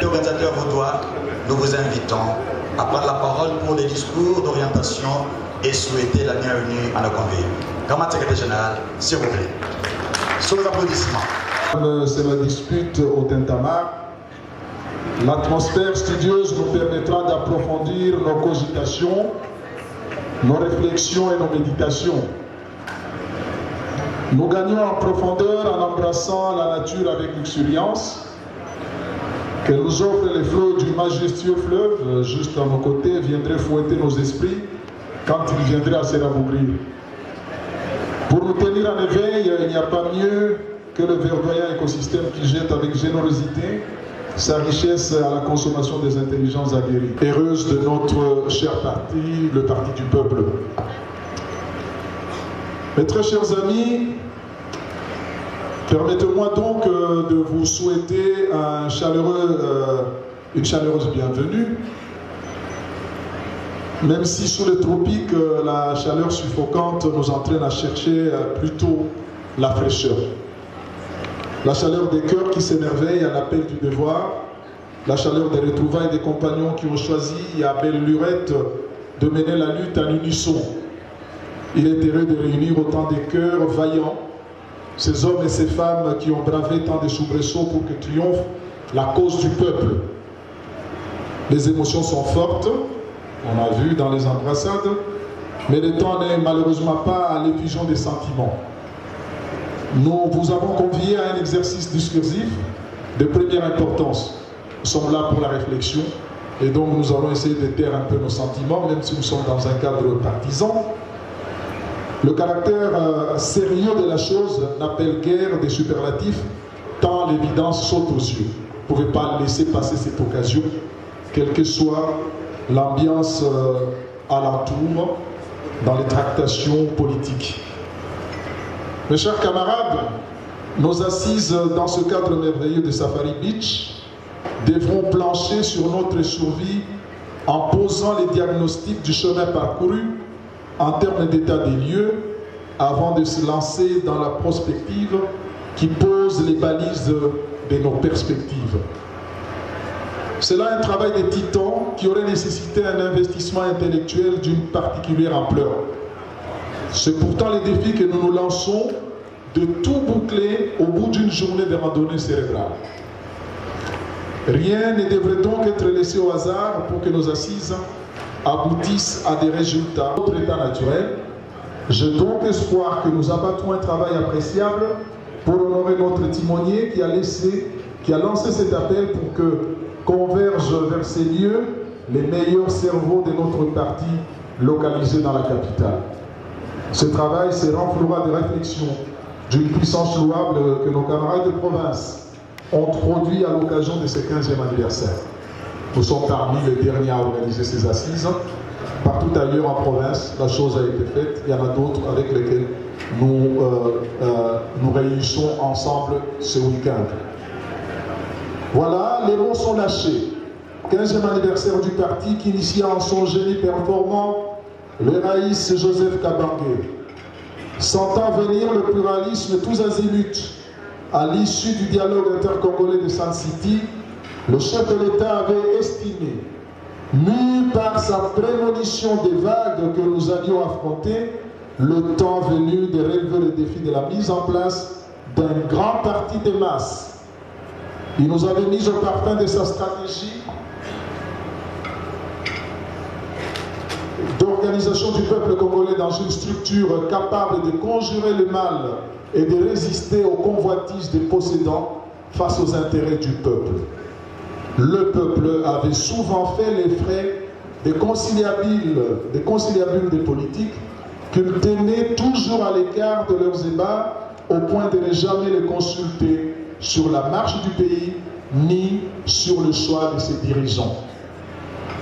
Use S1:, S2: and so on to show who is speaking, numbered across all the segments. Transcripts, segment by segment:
S1: Organisateurs vaudois, nous vous invitons à prendre la parole pour des discours d'orientation et souhaiter la bienvenue à nos convives. Grand secrétaire général, s'il vous plaît. Sous les applaudissements.
S2: C'est la dispute au Tintamarre. L'atmosphère studieuse nous permettra d'approfondir nos cogitations, nos réflexions et nos méditations. Nous gagnons en profondeur en embrassant la nature avec luxuriance, qu'elle nous offre les flots du majestueux fleuve, juste à nos côtés, viendrait fouetter nos esprits quand il viendrait à se rabougrir. Pour nous tenir en éveil, il n'y a pas mieux que le verdoyant écosystème qui jette avec générosité sa richesse à la consommation des intelligences aguerries. Heureuse de notre cher parti, le Parti du Peuple. Mes très chers amis, permettez-moi donc de vous souhaiter une chaleureuse bienvenue. Même si sous les tropiques, la chaleur suffocante nous entraîne à chercher plutôt la fraîcheur. La chaleur des cœurs qui s'émerveillent à l'appel du devoir, la chaleur des retrouvailles des compagnons qui ont choisi à belle lurette de mener la lutte à l'unisson. Il est heureux de réunir autant de cœurs vaillants, ces hommes et ces femmes qui ont bravé tant de soubresauts pour que triomphe la cause du peuple. Les émotions sont fortes, on a vu dans les embrassades, Mais le temps n'est malheureusement pas à l'effusion des sentiments. Nous vous avons convié à un exercice discursif de première importance. Nous sommes là pour la réflexion et donc nous allons essayer de taire un peu nos sentiments, même si nous sommes dans un cadre partisan. Le caractère sérieux de la chose n'appelle guère des superlatifs, tant l'évidence saute aux yeux. Vous ne pouvez pas laisser passer cette occasion, quelle que soit l'ambiance alentour dans les tractations politiques. Mes chers camarades, nos assises dans ce cadre merveilleux de Safari Beach devront plancher sur notre survie en posant les diagnostics du chemin parcouru en termes d'état des lieux avant de se lancer dans la prospective qui pose les balises de nos perspectives. C'est là un travail de titan qui aurait nécessité un investissement intellectuel d'une particulière ampleur. C'est pourtant le défi que nous nous lançons de tout boucler au bout d'une journée de randonnée cérébrale. Rien ne devrait donc être laissé au hasard pour que nos assises aboutissent à des résultats de notre état naturel. J'ai donc espoir que nous abattons un travail appréciable pour honorer notre timonier qui a lancé cet appel pour que convergent vers ces lieux les meilleurs cerveaux de notre parti localisé dans la capitale. Ce travail se renflouera de réflexion d'une puissance louable que nos camarades de province ont produit à l'occasion de ce 15e anniversaire. Nous sommes parmi les derniers à organiser ces assises. Partout ailleurs en province, la chose a été faite. Il y en a d'autres avec lesquels nous réunissons ensemble ce week-end. Voilà, les mots sont lâchés. 15e anniversaire du parti qui initia en son génie performant le Raïs Joseph Kabange. Sentant venir le pluralisme tous azimuts, à l'issue du dialogue intercongolais de Sun City, le chef de l'État avait estimé, mu par sa prémonition des vagues que nous allions affronter, le temps venu de relever le défi de la mise en place d'un grand parti des masses. Il nous avait mis au parfum de sa stratégie d'organisation du peuple congolais dans une structure capable de conjurer le mal et de résister aux convoitises des possédants face aux intérêts du peuple. Le peuple avait souvent fait les frais des conciliabules des politiques qu'ils tenaient toujours à l'écart de leurs ébats au point de ne jamais les consulter sur la marche du pays ni sur le choix de ses dirigeants.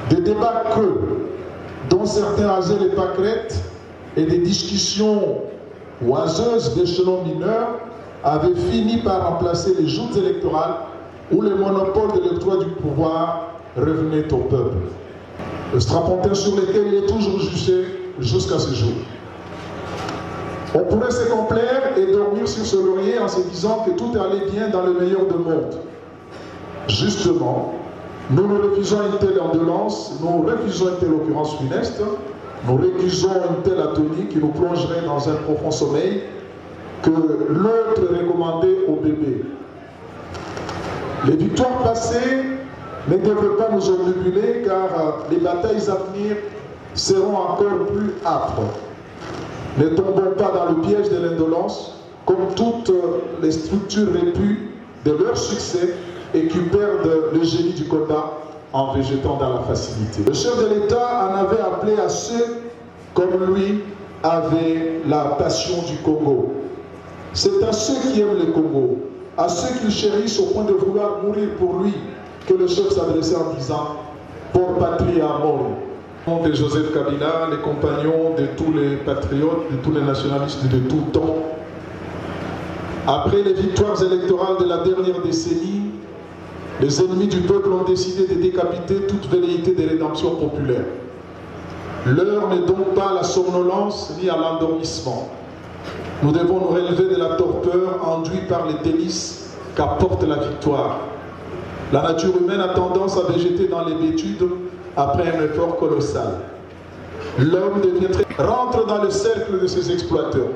S2: Des débats creux dont certains rasaient les pâquerettes et des discussions oiseuses d'échelons mineurs avaient fini par remplacer les joutes électorales où le monopole de l'octroi du pouvoir revenait au peuple. Le strapontin sur lequel il est toujours jugé jusqu'à ce jour. On pourrait se complaire et dormir sur ce laurier en se disant que tout allait bien dans le meilleur des mondes. Justement, nous refusons une telle indolence, nous refusons une telle occurrence funeste, nous récusons une telle atonie qui nous plongerait dans un profond sommeil que l'autre recommandait au bébé. Les victoires passées ne devraient pas nous obnubiler car les batailles à venir seront encore plus âpres. Ne tombons pas dans le piège de l'indolence comme toutes les structures répues de leur succès et qui perdent le génie du combat en végétant dans la facilité. Le chef de l'État en avait appelé à ceux comme lui avaient la passion du Congo. C'est à ceux qui aiment le Congo, à ceux qu'il chérissent au point de vouloir mourir pour lui, que le chef s'adressait en disant « Por patria amor ». De Joseph Kabila, les compagnons de tous les patriotes, de tous les nationalistes de tout temps. Après les victoires électorales de la dernière décennie, les ennemis du peuple ont décidé de décapiter toute velléité de rédemption populaire. L'heure n'est donc pas à la somnolence ni à l'endormissement. Nous devons nous relever de la torpeur induite par les délices qu'apporte la victoire. La nature humaine a tendance à végéter dans l'hébétude après un effort colossal. L'homme rentre dans le cercle de ses exploiteurs.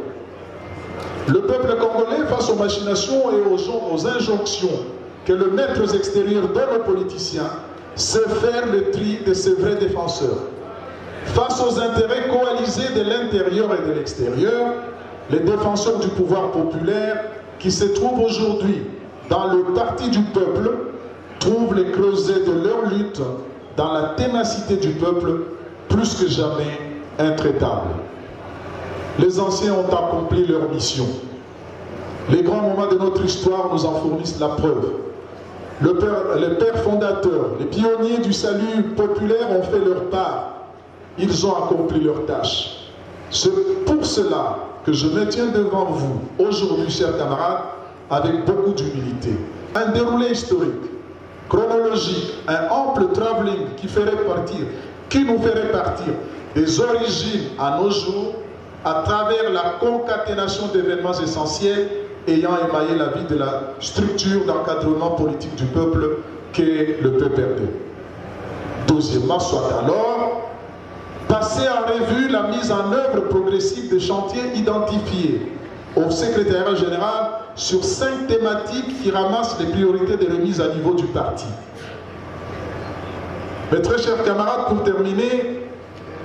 S2: Le peuple congolais, face aux machinations et aux injonctions que les maîtres extérieurs donnent aux politiciens, sait faire le tri de ses vrais défenseurs. face aux intérêts coalisés de l'intérieur et de l'extérieur, les défenseurs du pouvoir populaire qui se trouvent aujourd'hui dans le parti du peuple trouvent les creusets de leur lutte dans la ténacité du peuple plus que jamais intraitable. Les anciens ont accompli leur mission. Les grands moments de notre histoire nous en fournissent la preuve. Les pères fondateurs, les pionniers du salut populaire ont fait leur part. Ils ont accompli leur tâche. C'est pour cela que je me tiens devant vous aujourd'hui, chers camarades, avec beaucoup d'humilité. Un déroulé historique, chronologique, un ample travelling qui nous ferait partir des origines à nos jours à travers la concaténation d'événements essentiels ayant émaillé la vie de la structure d'encadrement politique du peuple qu'est le PPRD. Deuxièmement, soit alors passer en revue la mise en œuvre progressive des chantiers identifiés au secrétariat général sur 5 thématiques qui ramassent les priorités de remise à niveau du parti. Mes très chers camarades, pour terminer,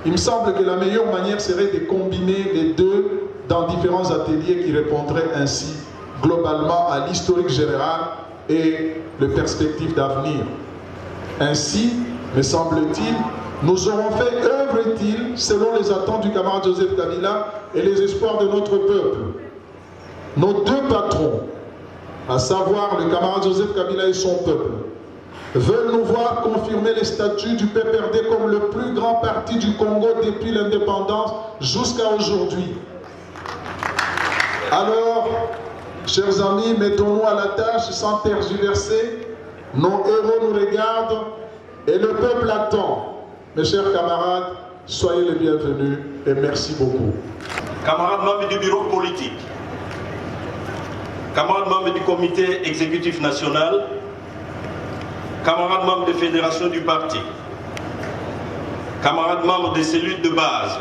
S2: il me semble que la meilleure manière serait de combiner les deux dans différents ateliers qui répondraient ainsi globalement à l'historique général et les perspectives d'avenir. Ainsi, me semble-t-il, nous aurons fait œuvre utile selon les attentes du camarade Joseph Kabila et les espoirs de notre peuple. Nos deux patrons, à savoir le camarade Joseph Kabila et son peuple, veulent nous voir confirmer les statuts du PPRD comme le plus grand parti du Congo depuis l'indépendance jusqu'à aujourd'hui. Alors, chers amis, mettons-nous à la tâche sans tergiverser. Nos héros nous regardent et le peuple attend. Mes chers camarades, soyez les bienvenus et merci beaucoup.
S3: Camarades membres du bureau politique, camarades membres du comité exécutif national, camarades membres des fédérations du parti, camarades membres des cellules de base,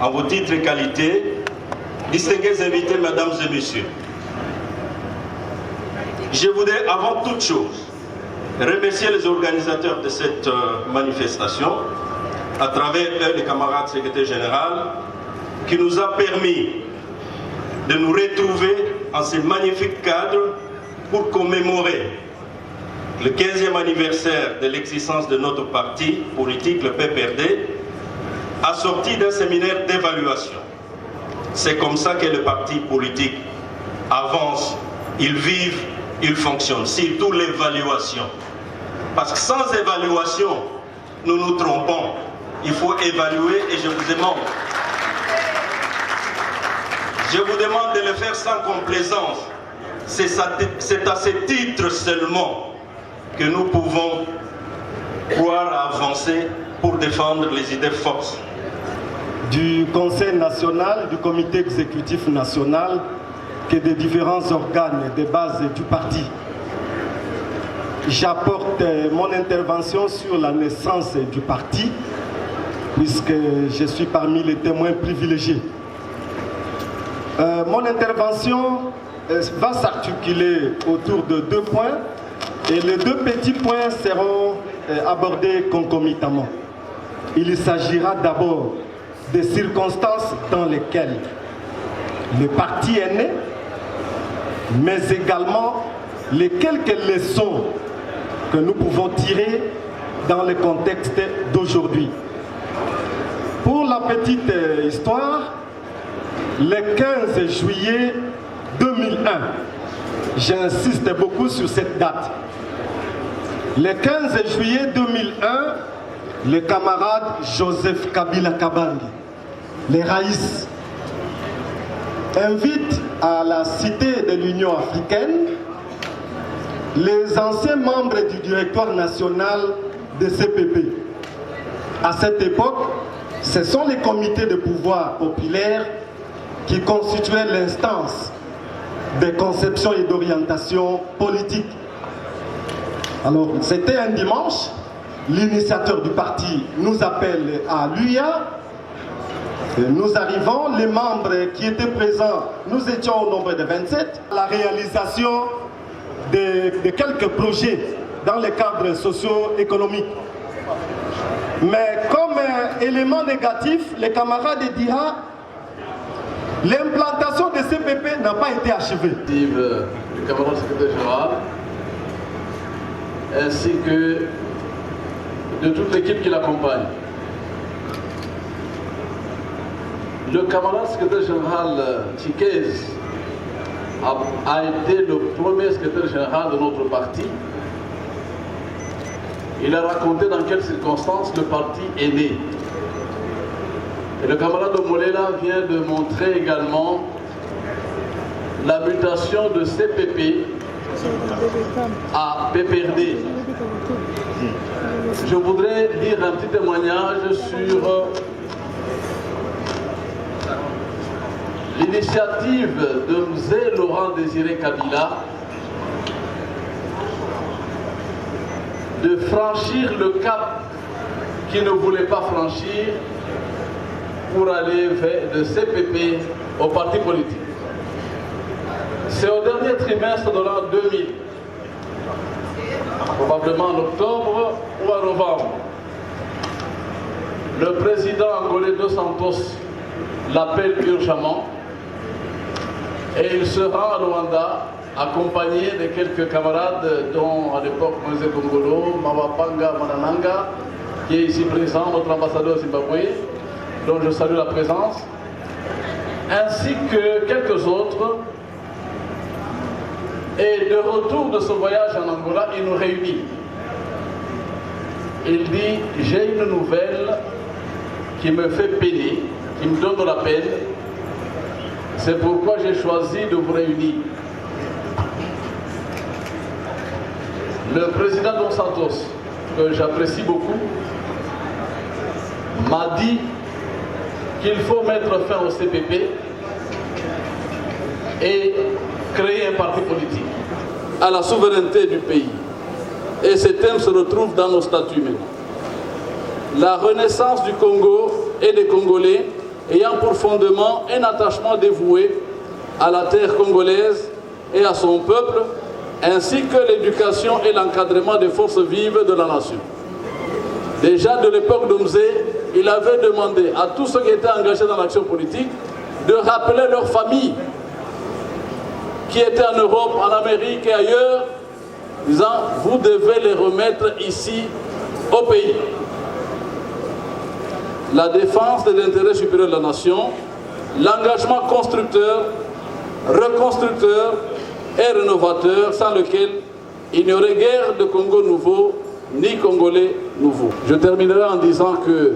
S3: en vos titres et qualités, distingués invités, mesdames et messieurs, je voudrais avant toute chose remercier les organisateurs de cette manifestation, à travers eux, les camarades secrétaires généraux, qui nous a permis de nous retrouver en ce magnifique cadre pour commémorer le 15e anniversaire de l'existence de notre parti politique, le PPRD, assorti d'un séminaire d'évaluation. C'est comme ça que le parti politique avance, il vive, il fonctionne, surtout l'évaluation. Parce que sans évaluation, nous nous trompons. Il faut évaluer et je vous demande de le faire sans complaisance. C'est à ce titre seulement que nous pouvons pouvoir avancer pour défendre les idées fortes.
S4: Du Conseil national, du comité exécutif national, que des différents organes de base du parti. J'apporte mon intervention sur la naissance du parti, puisque je suis parmi les témoins privilégiés. Mon intervention va s'articuler autour de 2 points, et les 2 petits points seront abordés concomitamment. Il s'agira d'abord des circonstances dans lesquelles le parti est né, mais également les quelques leçons que nous pouvons tirer dans le contexte d'aujourd'hui. Pour la petite histoire, le 15 juillet 2001, j'insiste beaucoup sur cette date. Le 15 juillet 2001, le camarade Joseph Kabila Kabange, les Raïs, invite à la cité de l'Union africaine les anciens membres du directoire national de CPP. À cette époque, ce sont les comités de pouvoir populaires qui constituaient l'instance de conception et d'orientation politique. Alors, c'était un dimanche, l'initiateur du parti nous appelle à l'UIA. Nous arrivons, les membres qui étaient présents, nous étions au nombre de 27. La réalisation de quelques projets dans le cadre socio-économique. Mais comme élément négatif, les camarades dira l'implantation de CPP n'a pas été achevée.
S5: Du camarade secrétaire général, ainsi que de toute l'équipe qui l'accompagne. Le camarade secrétaire général Tchiquez a été le premier secrétaire général de notre parti. Il a raconté dans quelles circonstances le parti est né. Et le camarade Molela vient de montrer également la mutation de CPP à PPRD. Je voudrais dire un petit témoignage sur l'initiative de Mzee Laurent Désiré Kabila de franchir le cap qu'il ne voulait pas franchir pour aller de CPP au parti politique. C'est au dernier trimestre de l'an 2000, probablement en octobre ou en novembre. Le président angolais Dos Santos l'appelle urgemment et il se rend à Luanda accompagné de quelques camarades dont à l'époque Moïse Kongolo, Mawapanga Manananga, qui est ici présent, notre ambassadeur Zimbabwe, dont je salue la présence, ainsi que quelques autres. Et de retour de ce voyage en Angola, il nous réunit. Il dit, j'ai une nouvelle qui me fait peiner, qui me donne de la peine. C'est pourquoi j'ai choisi de vous réunir. Le président Dos Santos, que j'apprécie beaucoup, m'a dit qu'il faut mettre fin au CPP et créer un parti politique à la souveraineté du pays. Et ces thèmes se retrouvent dans nos statuts maintenant. La renaissance du Congo et des Congolais ayant pour fondement un attachement dévoué à la terre congolaise et à son peuple, ainsi que l'éducation et l'encadrement des forces vives de la nation. Déjà de l'époque d'Omzé, il avait demandé à tous ceux qui étaient engagés dans l'action politique de rappeler leurs familles qui étaient en Europe, en Amérique et ailleurs, disant « vous devez les remettre ici au pays ». La défense de l'intérêt supérieur de la nation, l'engagement constructeur, reconstructeur et rénovateur sans lequel il n'y aurait guère de Congo nouveau ni Congolais nouveau. Je terminerai en disant que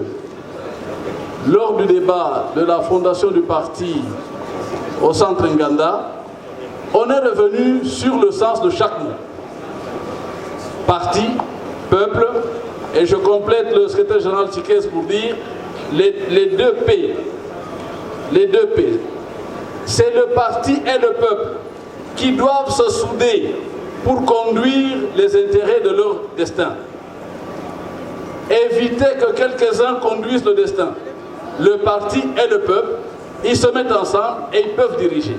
S5: lors du débat de la fondation du parti au centre Nganda, on est revenu sur le sens de chaque mot. Parti, peuple, et je complète le secrétaire général Tchiquez pour dire les deux P. Les deux P. C'est le parti et le peuple qui doivent se souder pour conduire les intérêts de leur destin. Éviter que quelques-uns conduisent le destin. Le parti et le peuple, ils se mettent ensemble et ils peuvent diriger.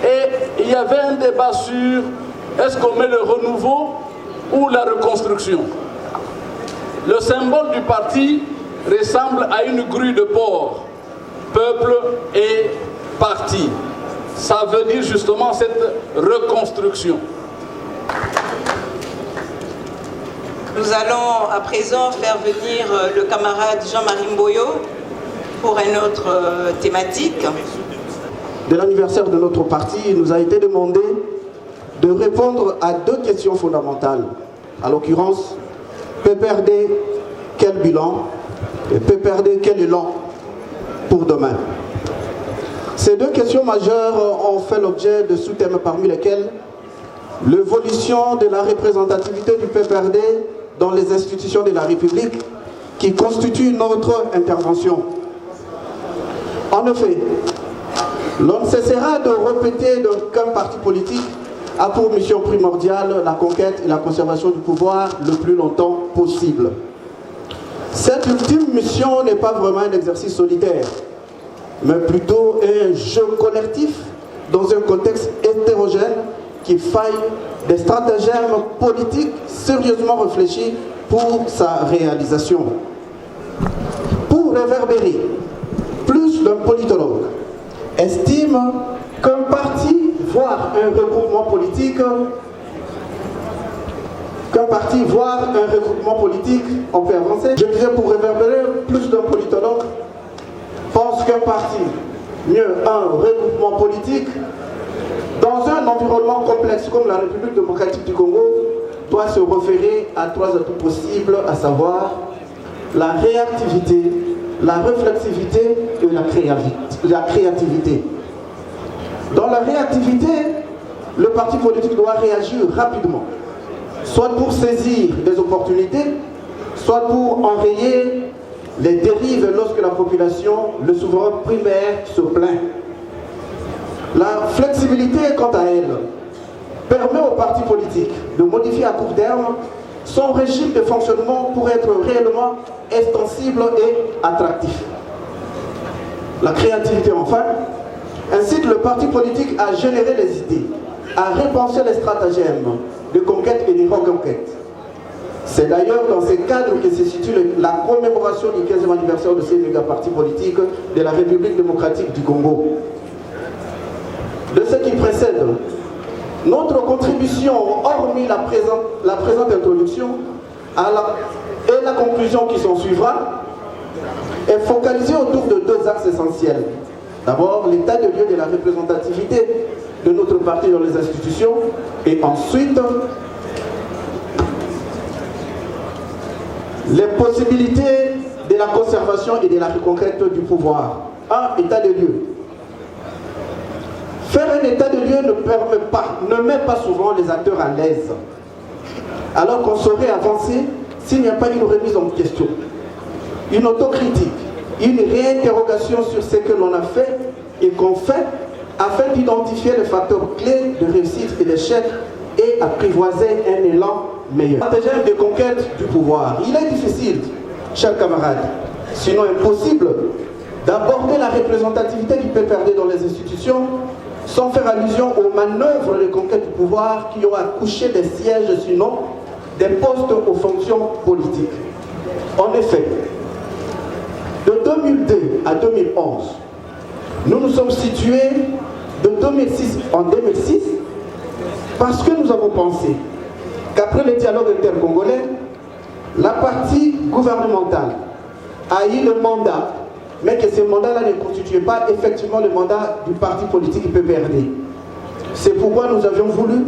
S5: Et il y avait un débat sur est-ce qu'on met le renouveau ou la reconstruction. Le symbole du parti ressemble à une grue de porc, peuple et parti. Ça veut dire justement cette reconstruction.
S6: Nous allons à présent faire venir le camarade Jean-Marie Mboyo pour une autre thématique.
S7: De l'anniversaire de notre parti, il nous a été demandé de répondre à deux questions fondamentales. À l'occurrence, PPRD, quel bilan? Et PPRD, quel élan pour demain? Ces deux questions majeures ont fait l'objet de sous-thèmes parmi lesquels l'évolution de la représentativité du PPRD dans les institutions de la République qui constitue notre intervention. En effet, l'on ne cessera de répéter qu'un parti politique a pour mission primordiale la conquête et la conservation du pouvoir le plus longtemps possible. Cette ultime mission n'est pas vraiment un exercice solitaire, mais plutôt un jeu collectif dans un contexte hétérogène qui faille des stratagèmes politiques sérieusement réfléchis pour sa réalisation. réverbérer, plus d'un politologue estime qu'un parti, voire un regroupement politique, on peut avancer. Je disais pour réverbérer, plus d'un politologue pense qu'un parti, mieux un regroupement politique, dans un environnement complexe comme la République démocratique du Congo, doit se référer à 3 atouts possibles, à savoir la réactivité, la réflexivité et la créativité. Dans la réactivité, le parti politique doit réagir rapidement, soit pour saisir des opportunités, soit pour enrayer les dérives lorsque la population, le souverain primaire, se plaint. La flexibilité, quant à elle, permet aux partis politiques de modifier à court terme son régime de fonctionnement pour être réellement extensible et attractif. La créativité, enfin, incite le parti politique à générer les idées, à repenser les stratagèmes de conquête et de reconquête. C'est d'ailleurs dans ces cadres que se situe la commémoration du 15e anniversaire de ces méga-partis politiques de la République démocratique du Congo. De ce qui précède, notre contribution, hormis la présente introduction, et la conclusion qui s'en suivra, est focalisée autour de 2 axes essentiels. D'abord, l'état de lieu de la représentativité de notre parti dans les institutions, et ensuite, les possibilités de la conservation et de la reconquête du pouvoir. Un état de lieu. Faire un état de lieu ne met pas souvent les acteurs à l'aise, alors qu'on saurait avancer s'il n'y a pas une remise en question, une autocritique, une réinterrogation sur ce que l'on a fait et qu'on fait, afin d'identifier les facteurs clés de réussite et d'échec et apprivoiser un élan meilleur. Stratagème de conquête du pouvoir. Il est difficile, chers camarades, sinon impossible, d'aborder la représentativité du PPRD dans les institutions sans faire allusion aux manœuvres de conquête du pouvoir qui ont accouché des sièges, sinon des postes aux fonctions politiques. En effet, de 2002 à 2011, nous nous sommes situés de 2006 en 2006 parce que nous avons pensé qu'après le dialogue intercongolais, la partie gouvernementale a eu le mandat, mais que ce mandat-là ne constituait pas effectivement le mandat du parti politique PPRD. C'est pourquoi nous avions voulu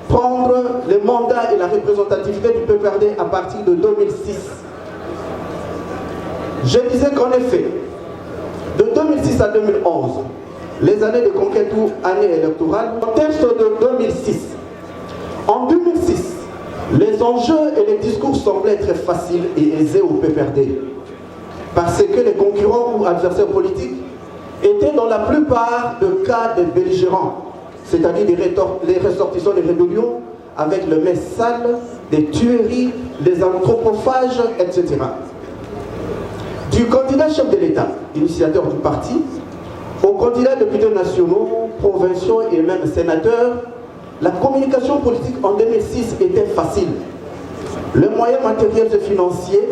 S7: prendre le mandat et la représentativité du PPRD à partir de 2006. Je disais qu'en effet, de 2006 à 2011, les années de conquête ou années électorales, au texte de 2006. En 2006, les enjeux et les discours semblaient très faciles et aisés au PPRD, parce que les concurrents ou adversaires politiques étaient dans la plupart des cas des belligérants, c'est-à-dire les ressortissants des rébellions, avec le mets sale, des tueries, des anthropophages, etc. Du candidat chef de l'État, initiateur du parti, aux candidats députés nationaux, provinciaux et même sénateurs, la communication politique en 2006 était facile. Les moyens matériels et financiers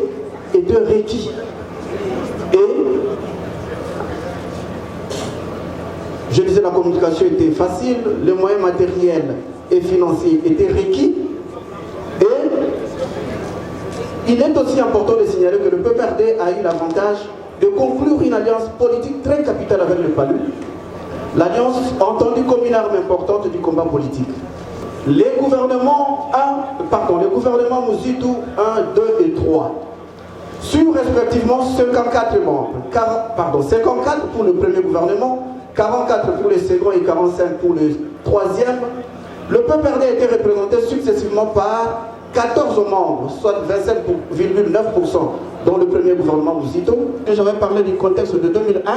S7: étaient requis. Et, je disais, la communication était facile, les moyens matériels et financiers étaient requis. Et il est aussi important de signaler que le PPRD a eu l'avantage de conclure une alliance politique très capitale avec le PALU, l'alliance entendue comme une arme importante du combat politique. Les gouvernements Mozitu 1, 2 et 3, sur respectivement 54 membres, 54 pour le premier gouvernement, 44 pour le second et 45 pour le troisième, le PPRD a été représenté successivement par 14 membres, soit 27,9% dans le premier gouvernement Mouzito. J'avais parlé du contexte de 2001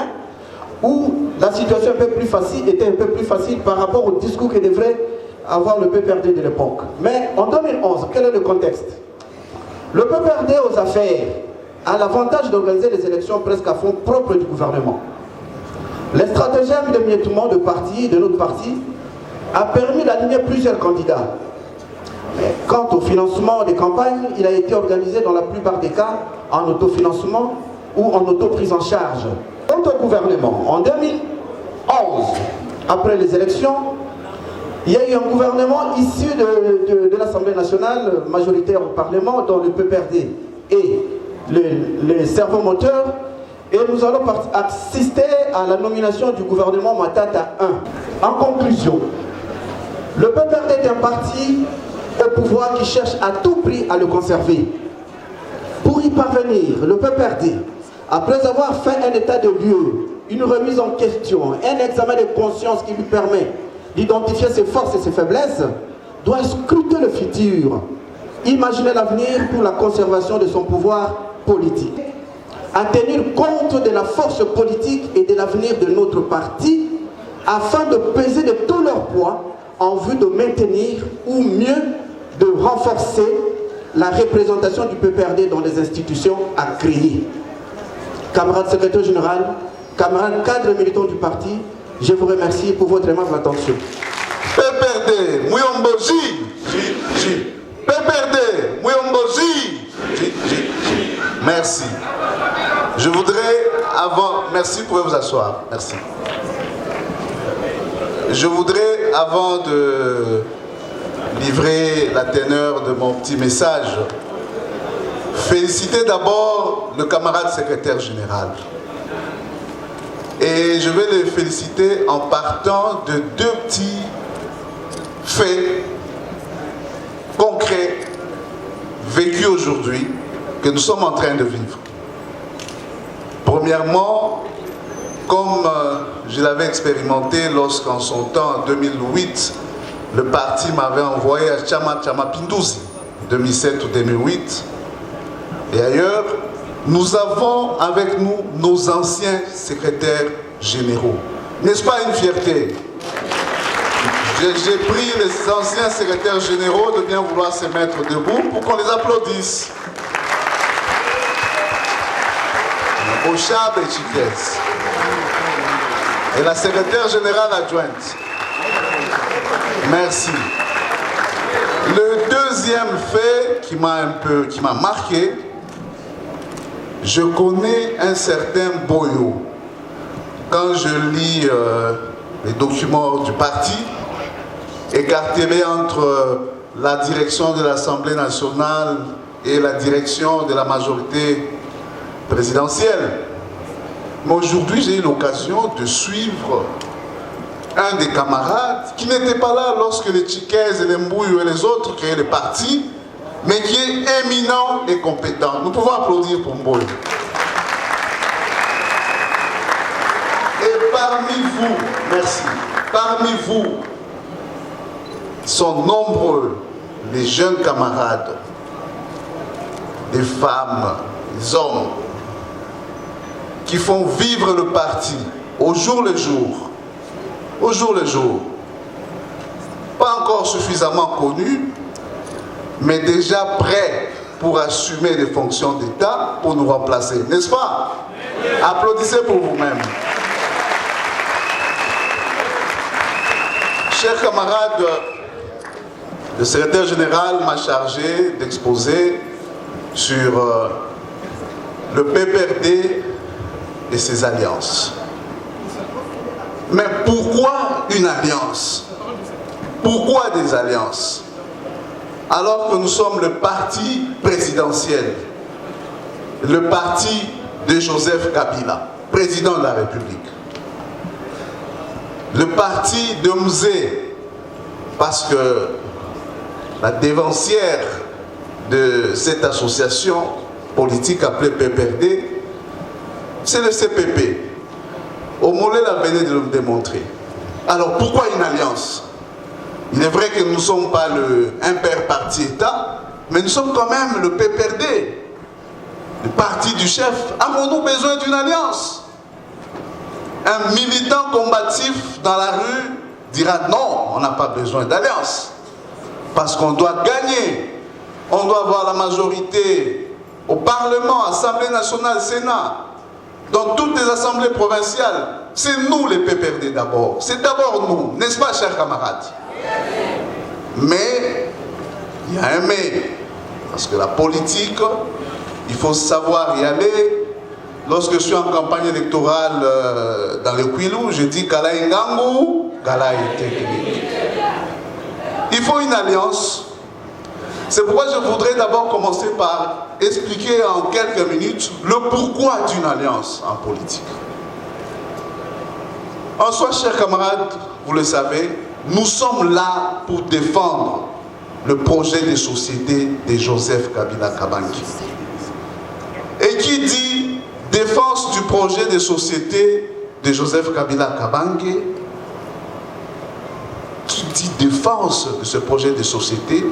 S7: où la situation était un peu plus facile par rapport au discours que devrait avoir le PPRD de l'époque. Mais en 2011, quel est le contexte? Le PPRD aux affaires a l'avantage d'organiser les élections presque à fond propre du gouvernement. Les stratagèmes d'émiettement de notre parti a permis d'aligner plusieurs candidats. Mais quant au financement des campagnes, il a été organisé dans la plupart des cas en autofinancement ou en auto-prise en charge. Quant au gouvernement, en 2011, après les élections, il y a eu un gouvernement issu de l'Assemblée nationale, majoritaire au Parlement, dont le PPRD et les servomoteurs, et nous allons assister à la nomination du gouvernement Matata 1. En conclusion, le PPRD est un parti au pouvoir qui cherche à tout prix à le conserver. Pour y parvenir, le PPRD, après avoir fait un état de lieu, une remise en question, un examen de conscience qui lui permet d'identifier ses forces et ses faiblesses, doit scruter le futur, imaginer l'avenir pour la conservation de son pouvoir politique, à tenir compte de la force politique et de l'avenir de notre parti, afin de peser de tout leur poids en vue de maintenir ou mieux de renforcer la représentation du PPRD dans les institutions à créer. Camarades secrétaire général, camarades cadres militants du parti, je vous remercie pour votre aimable attention.
S8: PPRD, Mouyomboji, PPRD, Mouyomboji, merci. Je voudrais, merci, vous pouvez vous asseoir, merci. Je voudrais, avant de livrer la teneur de mon petit message, féliciter d'abord le camarade secrétaire général. Et je vais le féliciter en partant de deux petits faits concrets vécus aujourd'hui que nous sommes en train de vivre. Premièrement, comme je l'avais expérimenté lorsqu'en son temps, en 2008, le parti m'avait envoyé à Chama Pinduzi, 2007 ou 2008, et ailleurs, nous avons avec nous nos anciens secrétaires généraux. N'est-ce pas une fierté? J'ai pris les anciens secrétaires généraux de bien vouloir se mettre debout pour qu'on les applaudisse. Ochab et Chiquez. Et la secrétaire générale adjointe. Merci. Le deuxième fait qui m'a marqué, je connais un certain Boyo. Quand je lis les documents du parti, écartelés entre la direction de l'Assemblée nationale et la direction de la majorité présidentielle. Mais aujourd'hui, j'ai eu l'occasion de suivre un des camarades qui n'était pas là lorsque les Chiquez et les Mbouyo et les autres créaient le parti, mais qui est éminent et compétent. Nous pouvons applaudir pour Mboyo. Et parmi vous, merci, parmi vous, sont nombreux les jeunes camarades, des femmes, des hommes, qui font vivre le parti au jour le jour. Au jour le jour. Pas encore suffisamment connus, mais déjà prêts pour assumer des fonctions d'État pour nous remplacer. N'est-ce pas? Applaudissez pour vous-même. Chers camarades, le secrétaire général m'a chargé d'exposer sur le PPRD et ses alliances. Mais pourquoi une alliance? Pourquoi des alliances? Alors que nous sommes le parti présidentiel, le parti de Joseph Kabila, président de la République, le parti de Mzé, parce que la dévancière de cette association politique appelée PPRD, c'est le CPP. Omolé l'a venu de le démontrer. Alors pourquoi une alliance? Il est vrai que nous ne sommes pas un père parti État, mais nous sommes quand même le PPRD, le parti du chef. Avons-nous besoin d'une alliance? Un militant combatif dans la rue dira non, on n'a pas besoin d'alliance. Parce qu'on doit gagner. On doit avoir la majorité au Parlement, Assemblée nationale, Sénat, dans toutes les assemblées provinciales. C'est nous les PPRD d'abord. C'est d'abord nous, n'est-ce pas, chers camarades? Mais, il y a un mais. Parce que la politique, il faut savoir y aller. lorsque je suis en campagne électorale dans le Kwilu, je dis Kala Ngangu, Kala Technique. Il faut une alliance. C'est pourquoi je voudrais d'abord commencer par expliquer en quelques minutes le pourquoi d'une alliance en politique. En soi, chers camarades, vous le savez, nous sommes là pour défendre le projet de société de Joseph Kabila Kabange. Et qui dit défense du projet de société de Joseph Kabila Kabange, qui dit défense de ce projet de société,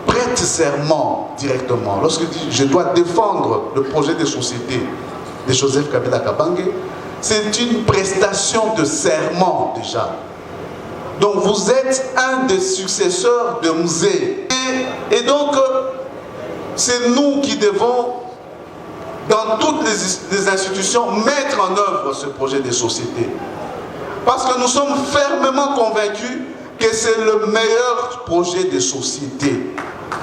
S8: prête serment directement. Lorsque je dois défendre le projet de société de Joseph Kabila Kabange, c'est une prestation de serment déjà. Donc vous êtes un des successeurs de Mzee. Et donc, c'est nous qui devons, dans toutes les institutions, mettre en œuvre ce projet de société. Parce que nous sommes fermement convaincus que c'est le meilleur projet de société.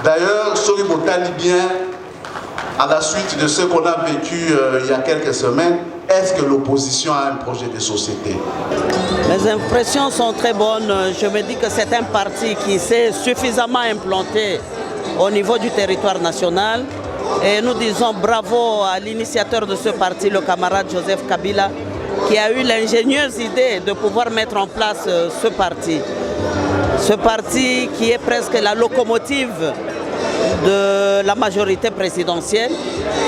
S8: D'ailleurs, Sori Botali bien, à la suite de ce qu'on a vécu il y a quelques semaines, est-ce que l'opposition a un projet de société?
S9: Les impressions sont très bonnes. Je me dis que c'est un parti qui s'est suffisamment implanté au niveau du territoire national. Et nous disons bravo à l'initiateur de ce parti, le camarade Joseph Kabila, qui a eu l'ingénieuse idée de pouvoir mettre en place ce parti. Ce parti qui est presque la locomotive de la majorité présidentielle,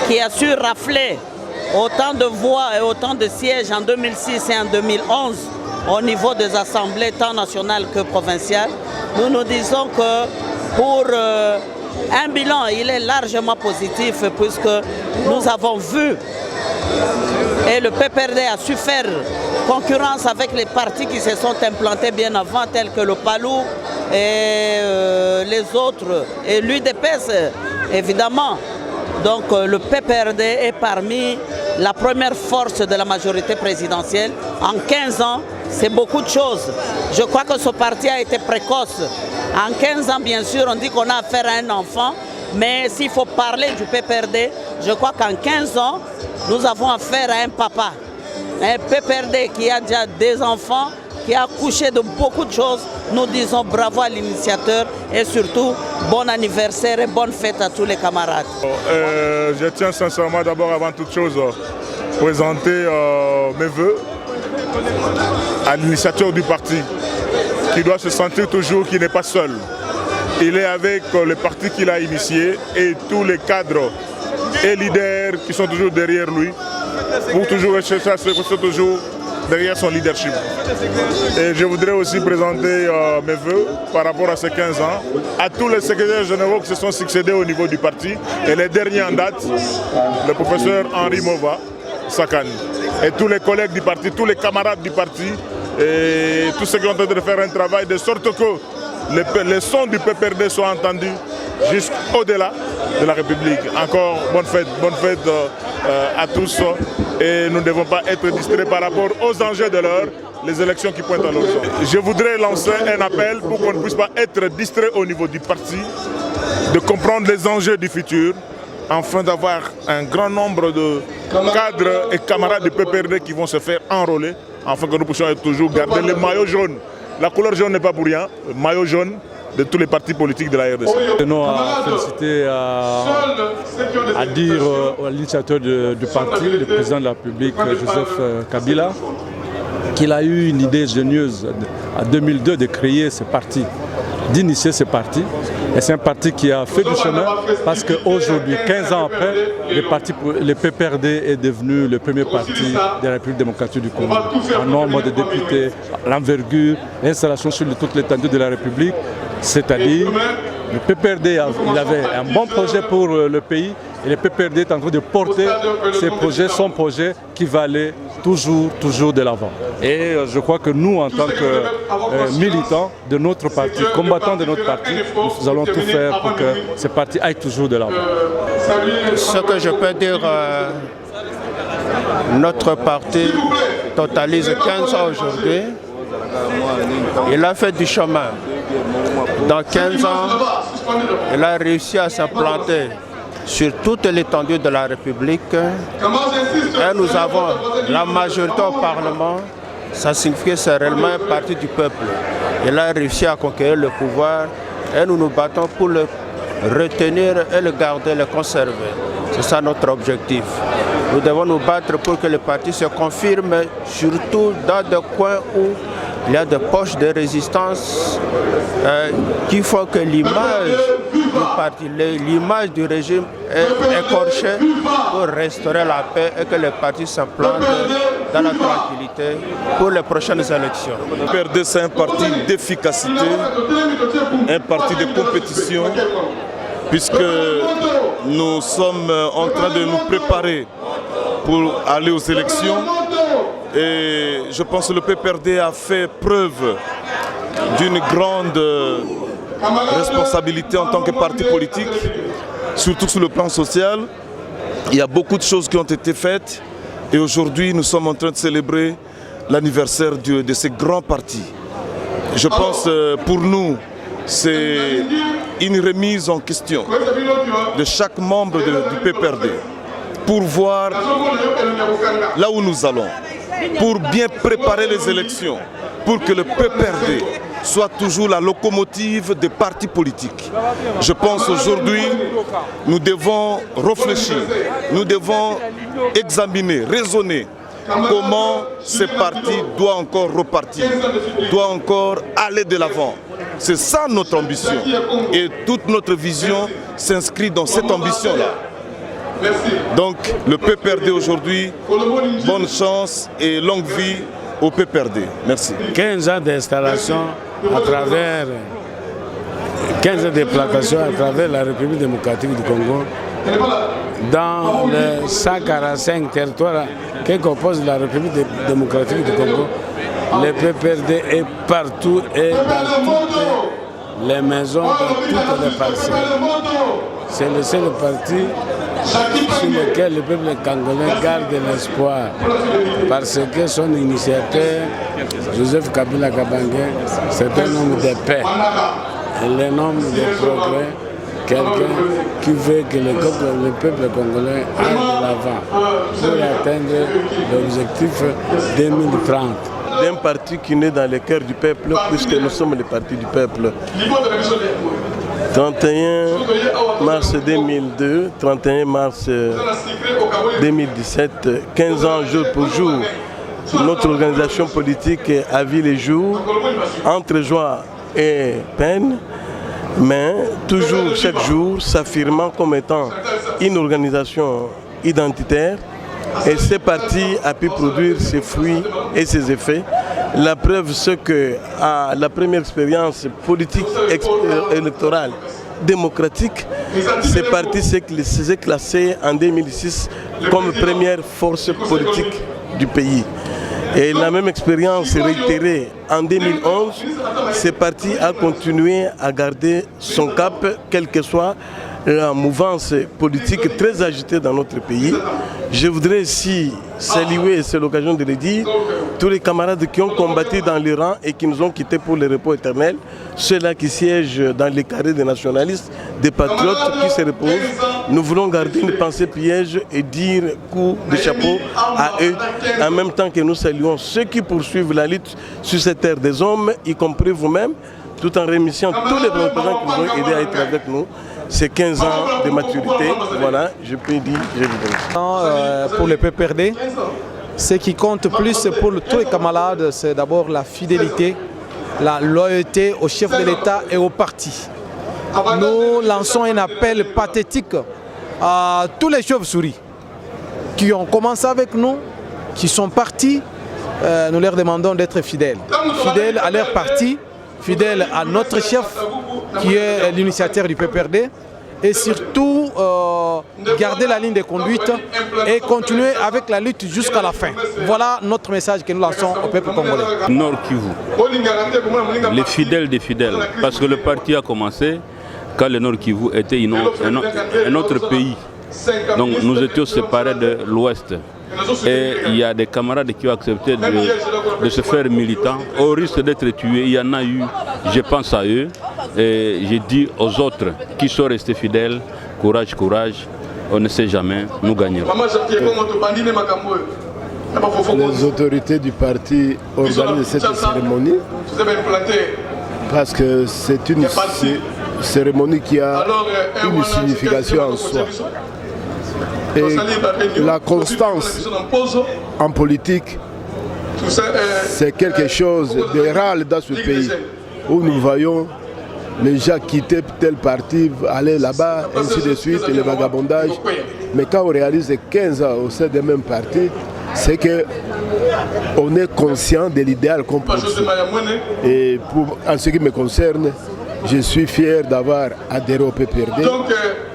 S9: qui a su rafler autant de voix et autant de sièges en 2006 et en 2011 au niveau des assemblées tant nationales que provinciales. Nous nous disons que pour un bilan, il est largement positif puisque nous avons vu et le PPRD a su faire concurrence avec les partis qui se sont implantés bien avant, tels que le PALU et les autres, et l'UDPS évidemment. Donc le PPRD est parmi la première force de la majorité présidentielle. En 15 ans, c'est beaucoup de choses. Je crois que ce parti a été précoce. En 15 ans, bien sûr, on dit qu'on a affaire à un enfant, mais s'il faut parler du PPRD, je crois qu'en 15 ans, nous avons affaire à un papa. Un PPRD qui a déjà des enfants, qui a accouché de beaucoup de choses. Nous disons bravo à l'initiateur et surtout bon anniversaire et bonne fête à tous les camarades.
S10: Je tiens sincèrement d'abord avant toute chose présenter mes vœux à l'initiateur du parti qui doit se sentir toujours qu'il n'est pas seul. Il est avec le parti qu'il a initié et tous les cadres et leaders qui sont toujours derrière lui pour toujours rechercher à se retrouver toujours derrière son leadership. Et je voudrais aussi présenter mes vœux par rapport à ces 15 ans à tous les secrétaires généraux qui se sont succédés au niveau du parti et les derniers en date, le professeur Henri Mova Sakani et tous les collègues du parti, tous les camarades du parti et tous ceux qui ont tenté de faire un travail de sorte que les sons du PPRD soient entendus jusqu'au-delà de la République. Encore bonne fête à tous et nous ne devons pas être distraits par rapport aux enjeux de l'heure, les élections qui pointent à l'horizon. Je voudrais lancer un appel pour qu'on ne puisse pas être distrait au niveau du parti, de comprendre les enjeux du futur, afin d'avoir un grand nombre de cadres et camarades du PPRD qui vont se faire enrôler, afin que nous puissions toujours garder le maillot jaune. La couleur jaune n'est pas pour rien, le maillot jaune de tous les partis politiques de la RDC.
S11: Nous tenons à féliciter, à dire à l'initiateur du parti, le président de la République, Joseph Kabila, qu'il a eu une idée ingénieuse en 2002 de créer ce parti, d'initier ce parti. Et c'est un parti qui a fait du chemin parce qu'aujourd'hui, 15 ans après, le PPRD est devenu le premier parti de la République démocratique du Congo. En nombre de députés, l'envergure, l'installation sur toute l'étendue de la République, c'est-à-dire le PPRD il avait un bon projet pour le pays et le PPRD est en train de porter ses projets, son projet qui va aller toujours de l'avant. Et je crois que nous, en tant que militants de notre parti, combattants de notre parti, nous allons tout faire pour que ce parti aille toujours de l'avant.
S12: Ce que je peux dire, notre parti totalise 15 ans aujourd'hui. Il a fait du chemin. Dans 15 ans, il a réussi à s'implanter sur toute l'étendue de la République. Et nous avons la majorité au Parlement. Ça signifie que c'est réellement un parti du peuple. Il a réussi à conquérir le pouvoir et nous nous battons pour le retenir et le garder, le conserver. C'est ça notre objectif. Nous devons nous battre pour que le parti se confirme, surtout dans des coins où il y a des poches de résistance qui font que l'image du parti, l'image du régime est écorchée pour restaurer la paix et que le parti s'implante dans la tranquillité pour les prochaines élections.
S13: Le PPRD, c'est un parti d'efficacité, un parti de compétition, puisque nous sommes en train de nous préparer pour aller aux élections. Et je pense que le PPRD a fait preuve d'une grande responsabilité en tant que parti politique, surtout sur le plan social. Il y a beaucoup de choses qui ont été faites et aujourd'hui nous sommes en train de célébrer l'anniversaire de ces grands partis. Je pense pour nous c'est une remise en question de chaque membre du PPRD pour voir là où nous allons, pour bien préparer les élections, pour que le PPRD soit toujours la locomotive des partis politiques. Je pense aujourd'hui, nous devons réfléchir, nous devons examiner, raisonner comment ce parti doit encore repartir, doit encore aller de l'avant. C'est ça notre ambition et toute notre vision s'inscrit dans cette ambition-là. Donc le PPRD aujourd'hui, bonne chance et longue vie au PPRD. Merci.
S14: 15 ans d'installation à travers 15 ans de plantation à travers la République démocratique du Congo, dans les 145 territoires qui composent la République démocratique du Congo. Le PPRD est partout et dans toutes les maisons, dans toutes les parcelles. C'est le seul parti sur lequel le peuple congolais garde l'espoir, parce que son initiateur, Joseph Kabila Kabange, c'est un homme de paix, un homme de progrès, quelqu'un qui veut que le peuple congolais aille de l'avant pour atteindre l'objectif 2030.
S15: D'un parti qui naît dans le cœur du peuple, puisque nous sommes le parti du peuple. 31 mars 2002, 31 mars 2017, 15 ans jour pour jour, notre organisation politique a vu les jours entre joie et peine, mais toujours chaque jour s'affirmant comme étant une organisation identitaire. Et ce parti a pu produire ses fruits et ses effets. La preuve, c'est que à la première expérience politique électorale démocratique, ce parti s'est classé en 2006 comme première force politique du pays. Et la même expérience réitérée en 2011, ce parti a continué à garder son cap, quelle que soit la mouvance politique très agitée dans notre pays. Je voudrais ici saluer, et c'est l'occasion de le dire, tous les camarades qui ont combattu dans les rangs et qui nous ont quittés pour le repos éternel, ceux-là qui siègent dans les carrés des nationalistes, des patriotes qui se reposent. Nous voulons garder une pensée piège et dire coup de chapeau à eux, en même temps que nous saluons ceux qui poursuivent la lutte sur cette terre des hommes, y compris vous-même, tout en remerciant tous les représentants qui nous ont aidés à être avec nous. C'est 15 ans de maturité, voilà, je peux dire, je vous remercie.
S16: Pour le PPRD, ce qui compte plus pour tous les camarades, c'est d'abord la fidélité, la loyauté au chef de l'État et au parti. Nous lançons un appel pathétique à tous les chauves-souris qui ont commencé avec nous, qui sont partis. Nous leur demandons d'être fidèles. Fidèles à leur parti, fidèles à notre chef qui est l'initiateur du PPRD, et surtout garder la ligne de conduite et continuer avec la lutte jusqu'à la fin. Voilà notre message que nous lançons au peuple congolais.
S17: Nord Kivu, les fidèles des fidèles, parce que le parti a commencé quand le Nord Kivu était un autre pays. Donc nous étions séparés de l'Ouest. Et il y a des camarades qui ont accepté de se faire militants au risque d'être tués. Il y en a eu, je pense à eux. Et je dis aux autres qui sont restés fidèles, courage, courage. on ne sait jamais, nous gagnerons.
S14: Les autorités du parti organisent cette cérémonie parce que c'est une cérémonie qui a une signification en soi. Et la constance en politique, c'est quelque chose de rare dans ce pays où nous voyons les gens quitter tel parti, aller là-bas, ainsi de suite, et le vagabondage. Mais quand on réalise 15 ans au sein des mêmes partis, c'est qu'on est conscient de l'idéal qu'on poursuit. Et en ce qui me concerne, je suis fier d'avoir adhéré au PPRD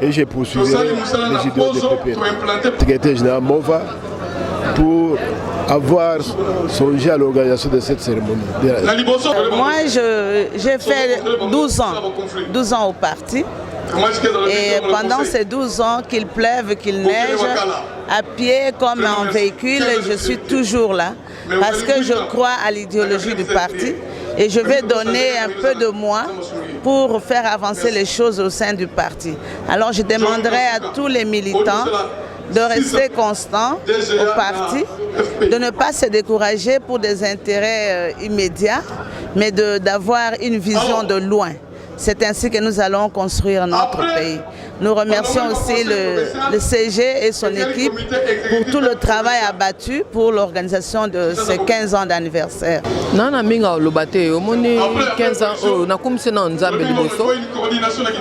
S14: et j'ai poursuivi les idéaux du PPRD. Le secrétaire général Mova pour avoir songé à l'organisation de cette cérémonie.
S9: Moi, j'ai fait 12 ans au parti. Et pendant ces 12 ans, qu'il pleuve, qu'il neige, à pied comme en véhicule, je suis toujours là. Parce que je crois à l'idéologie du parti et je vais donner un peu de moi pour faire avancer les choses au sein du parti. Alors je demanderai à tous les militants de rester constants au parti, de ne pas se décourager pour des intérêts immédiats, mais d'avoir une vision de loin. C'est ainsi que nous allons construire notre pays. Nous remercions aussi le CG et son équipe pour tout le travail abattu pour l'organisation de ces 15 ans d'anniversaire.
S18: Nana minga lobate omoni 15 ans o na kumse na nzambe liboso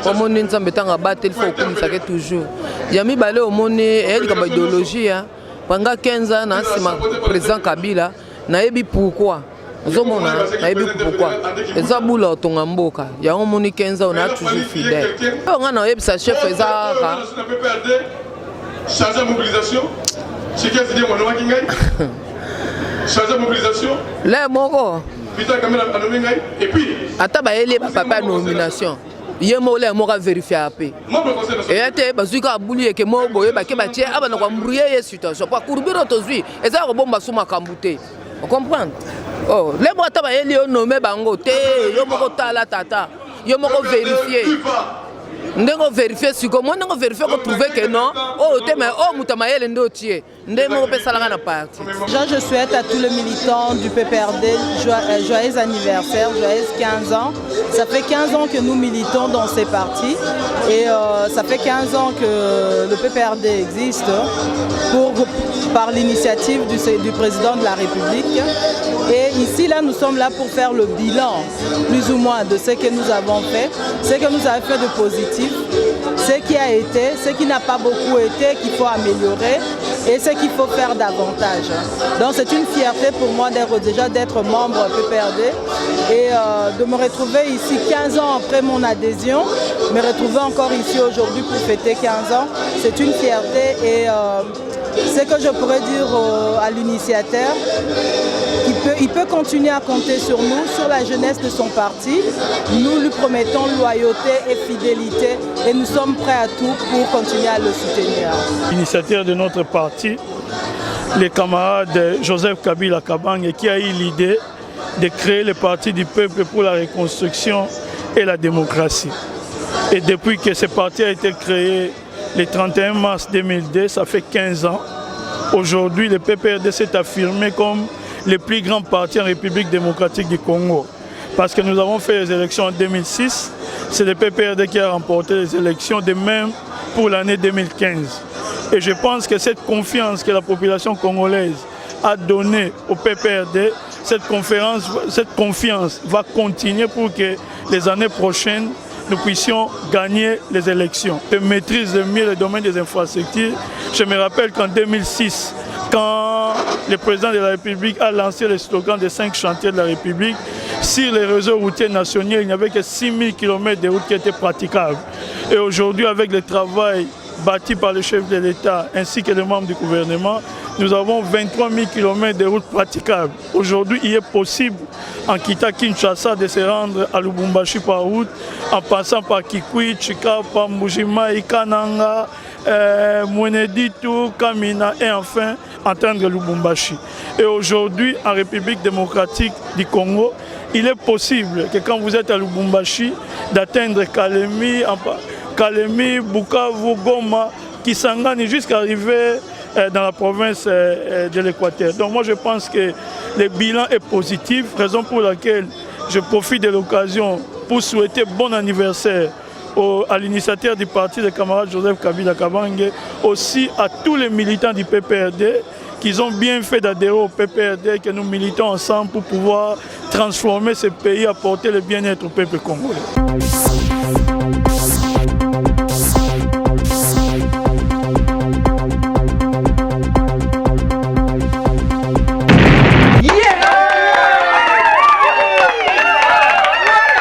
S18: omoni nzambe tanga bate il faut kumisa ke toujours yami bale omoni elika ba idéologie panga 15 ans na sima président Kabila na yebi pourquoi Zomona, pourquoi eza bula otonga mboka ya omoni 15 ans on a toujours fidèle on a na yebisa chef eza
S19: chargé mobilisation c'est qu'est-ce dire mon ngai chargé mobilisation
S18: les moko
S19: putain caméra anomi ngai et puis
S18: ata ba ele ba papa nomination yemo le moko vérifier apé et ate bazuka abuli ke mo boye ba ke ba tie aba na kwa mbrouiller situation pas courbiro tozui eza ko bomba suma kambute on comprend. Oh, les boîtes à bailler nommé bango te yo moko tala tata yo moko vérifier ndenge vérifier si comment ndenge vérifier ko trouver que non oh te mais oh mutamayele ndo tie ndenge moko pesalanga na parti.
S20: Je souhaite à tous les militants du PPRD joyeux anniversaire, joyeux 15 ans. Ça fait 15 ans que nous militons dans ces partis et ça fait 15 ans que le PPRD existe par l'initiative du président de la République. Et ici, là, nous sommes là pour faire le bilan, plus ou moins, de ce que nous avons fait, ce que nous avons fait de positif, ce qui a été, ce qui n'a pas beaucoup été, qu'il faut améliorer, et ce qu'il faut faire davantage. Donc c'est une fierté pour moi déjà d'être membre PPRD et de me retrouver ici 15 ans après mon adhésion, me retrouver encore ici aujourd'hui pour fêter 15 ans. C'est une fierté et ce que je pourrais dire à l'initiateur, il peut continuer à compter sur nous, sur la jeunesse de son parti. Nous lui promettons loyauté et fidélité et nous sommes prêts à tout pour continuer à le soutenir.
S21: L'initiateur de notre parti, les camarades Joseph Kabila Kabange, qui a eu l'idée de créer le Parti du peuple pour la reconstruction et la démocratie. Et depuis que ce parti a été créé le 31 mars 2002, ça fait 15 ans. Aujourd'hui, le PPRD s'est affirmé comme le plus grand parti en République démocratique du Congo. Parce que nous avons fait les élections en 2006, c'est le PPRD qui a remporté les élections, de même pour l'année 2015. Et je pense que cette confiance que la population congolaise a donnée au PPRD, cette confiance va continuer pour que les années prochaines, nous puissions gagner les élections. Je maîtrise mieux le domaine des infrastructures. Je me rappelle qu'en 2006, quand le président de la République a lancé le slogan des 5 chantiers de la République, sur les réseaux routiers nationaux, il n'y avait que 6000 km de routes qui étaient praticables. Et aujourd'hui, avec le travail bâti par le chef de l'État ainsi que les membres du gouvernement, nous avons 23 000 km de routes praticables. Aujourd'hui, il est possible, en quittant Kinshasa, de se rendre à Lubumbashi par route, en passant par Kikwit, Chikapa, Mujima, Ikananga, Mweneditu, Kamina et enfin atteindre Lubumbashi. Et aujourd'hui, en République démocratique du Congo, il est possible que quand vous êtes à Lubumbashi, d'atteindre Kalemi, Bukavu, Goma, Kisangani jusqu'à arriver dans la province de l'Équateur. Donc moi je pense que le bilan est positif, raison pour laquelle je profite de l'occasion pour souhaiter bon anniversaire à l'initiateur du parti, le camarade Joseph Kabila Kabange, aussi à tous les militants du PPRD qui ont bien fait d'adhérer au PPRD, que nous militons ensemble pour pouvoir transformer ce pays, apporter le bien-être au peuple congolais.